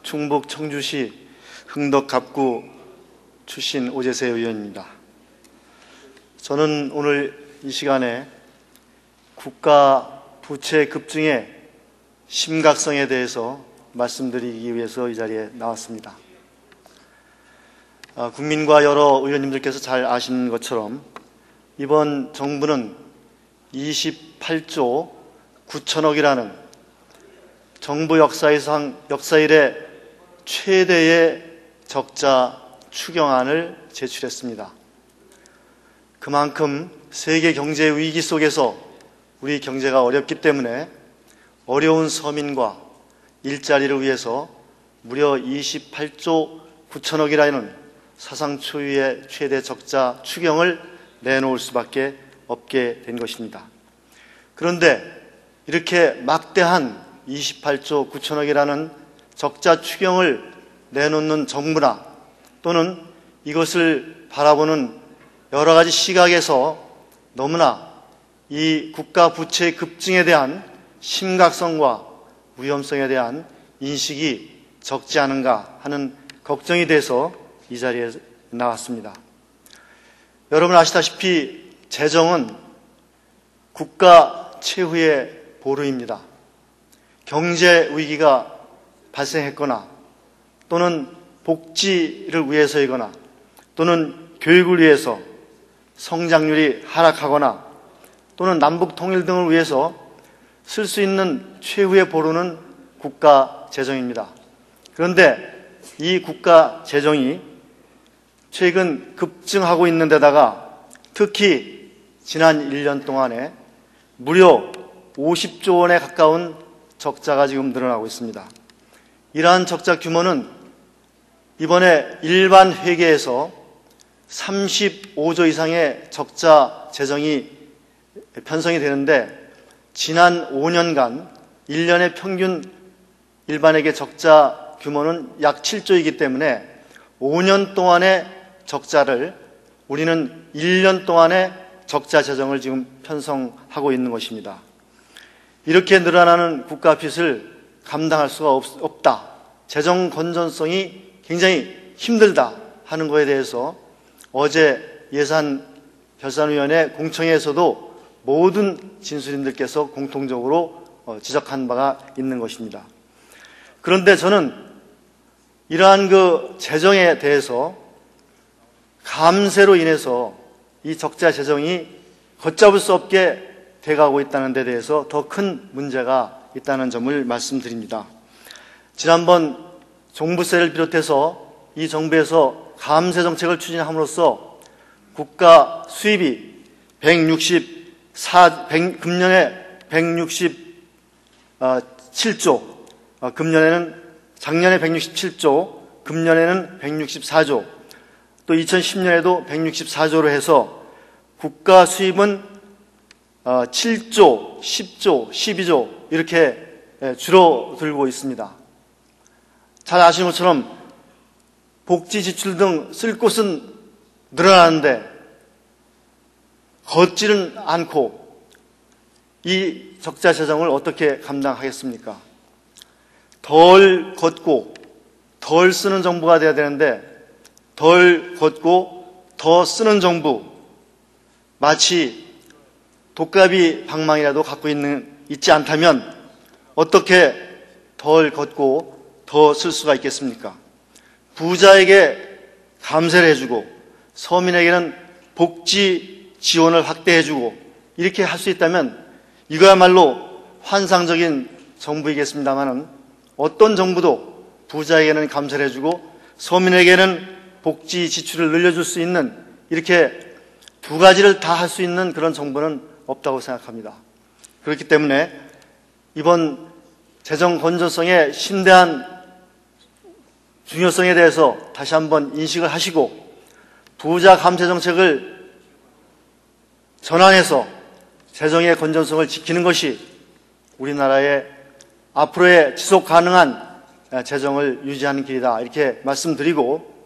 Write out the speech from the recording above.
충북 청주시 흥덕 갑구 출신 오재세 의원입니다. 저는 오늘 이 시간에 국가 부채 급증의 심각성에 대해서 말씀드리기 위해서 이 자리에 나왔습니다. 국민과 여러 의원님들께서 잘 아시는 것처럼 이번 정부는 28조 9천억이라는 정부 역사 이래 최대의 적자 추경안을 제출했습니다. 그만큼 세계 경제 위기 속에서 우리 경제가 어렵기 때문에 어려운 서민과 일자리를 위해서 무려 28조 9천억이라는 사상 초유의 최대 적자 추경을 내놓을 수밖에 없게 된 것입니다. 그런데 이렇게 막대한 28조 9천억이라는 적자 추경을 내놓는 정부나 또는 이것을 바라보는 여러 가지 시각에서 너무나 이 국가 부채 급증에 대한 심각성과 위험성에 대한 인식이 적지 않은가 하는 걱정이 돼서 이 자리에 나왔습니다. 여러분 아시다시피 재정은 국가 최후의 보루입니다. 경제 위기가 발생했거나 또는 복지를 위해서이거나 또는 교육을 위해서 성장률이 하락하거나 또는 남북 통일 등을 위해서 쓸 수 있는 최후의 보루는 국가 재정입니다. 그런데 이 국가 재정이 최근 급증하고 있는 데다가 특히 지난 1년 동안에 무려 50조 원에 가까운 적자가 지금 늘어나고 있습니다. 이러한 적자 규모는 이번에 일반 회계에서 35조 이상의 적자 재정이 편성이 되는데 지난 5년간 1년의 평균 일반회계 적자 규모는 약 7조이기 때문에 5년 동안의 적자를 우리는 1년 동안의 적자 재정을 지금 편성하고 있는 것입니다. 이렇게 늘어나는 국가 빚을 감당할 수가 없다. 재정 건전성이 굉장히 힘들다 하는 것에 대해서 어제 예산결산위원회 공청회에서도 모든 진술인들께서 공통적으로 지적한 바가 있는 것입니다. 그런데 저는 이러한 재정에 대해서 감세로 인해서 이 적자 재정이 걷잡을 수 없게 돼가고 있다는 데 대해서 더 큰 문제가 있다는 점을 말씀드립니다. 지난번 종부세를 비롯해서 이 정부에서 감세 정책을 추진함으로써 국가 수입이 금년에 167조, 작년에 167조, 금년에는 164조, 또 2010년에도 164조로 해서 국가 수입은 7조, 10조, 12조 이렇게 줄어들고 있습니다. 잘 아시는 것처럼 복지 지출 등 쓸 곳은 늘어나는데 걷지는 않고 이 적자 재정을 어떻게 감당하겠습니까? 덜 걷고 덜 쓰는 정부가 돼야 되는데 덜 걷고 더 쓰는 정부, 마치 독가비 방망이라도 갖고 있지 않다면 어떻게 덜 걷고 더 쓸 수가 있겠습니까? 부자에게 감세를 해주고 서민에게는 복지 지원을 확대해주고 이렇게 할 수 있다면 이거야말로 환상적인 정부이겠습니다마는 어떤 정부도 부자에게는 감세를 해주고 서민에게는 복지 지출을 늘려줄 수 있는 이렇게 두 가지를 다 할 수 있는 그런 정부는 없다고 생각합니다. 그렇기 때문에 이번 재정 건전성의 심대한 중요성에 대해서 다시 한번 인식을 하시고 부자 감세 정책을 전환해서 재정의 건전성을 지키는 것이 우리나라의 앞으로의 지속 가능한 재정을 유지하는 길이다 이렇게 말씀드리고